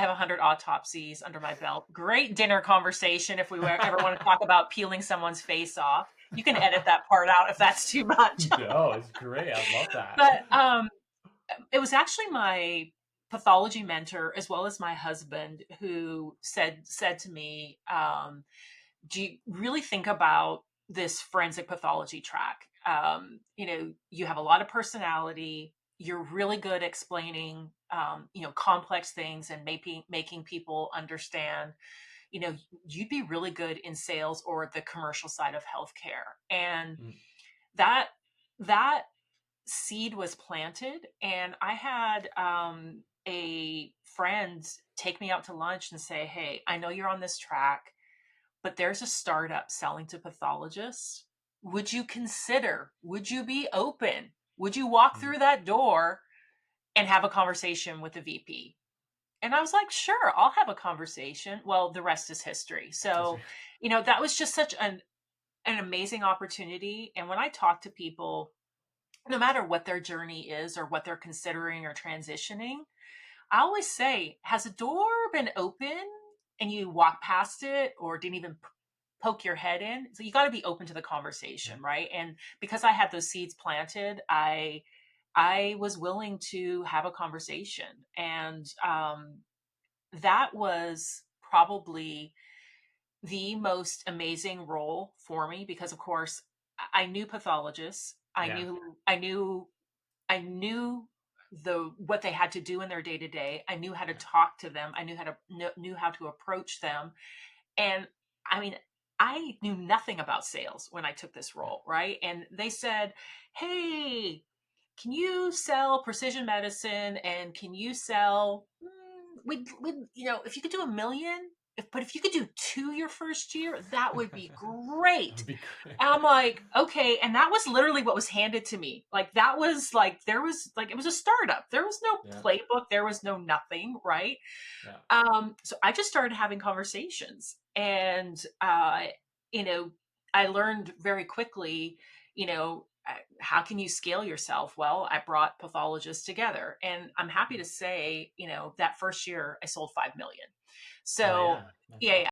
have 100 autopsies under my belt. Great dinner conversation if we ever want to talk about peeling someone's face off. You can edit that part out if that's too much. No, it's great. I love that. But it was actually my pathology mentor as well as my husband who said to me, do you really think about this forensic pathology track? You have a lot of personality. You're really good explaining, complex things and making people understand. You'd be really good in sales or the commercial side of healthcare. And Mm, that that seed was planted, and I had a friend take me out to lunch and say, "Hey, I know you're on this track, but there's a startup selling to pathologists. Would you be open? Would you walk mm. through that door and have a conversation with the VP?" And I was like, "Sure, I'll have a conversation." Well, the rest is history. That's So, that was just such an amazing opportunity. And when I talk to people, no matter what their journey is or what they're considering or transitioning, I always say, has a door been open and you walk past it or didn't even poke your head in? So you got to be open to the yeah. conversation, right? And because I had those seeds planted, I was willing to have a conversation, and that was probably the most amazing role for me because, of course, I knew pathologists. Yeah. I knew the what they had to do in their day to day. I knew how to talk to them. I knew how to approach them. And I mean, I knew nothing about sales when I took this Yeah. role, right? And they said, "Hey, can you sell precision medicine? And can you sell? If you could do 1 million, if you could do two your first year, that would be That great." would be great. And I'm like, okay. And that was literally what was handed to me. Like, that was like, it was a startup. There was no Yeah. playbook. There was no nothing. Right. Yeah. So I just started having conversations, and, you know, I learned very quickly, how can you scale yourself? Well, I brought pathologists together, and I'm happy Mm. to say, that first year I sold 5 million. Oh So yeah. That's yeah, awesome.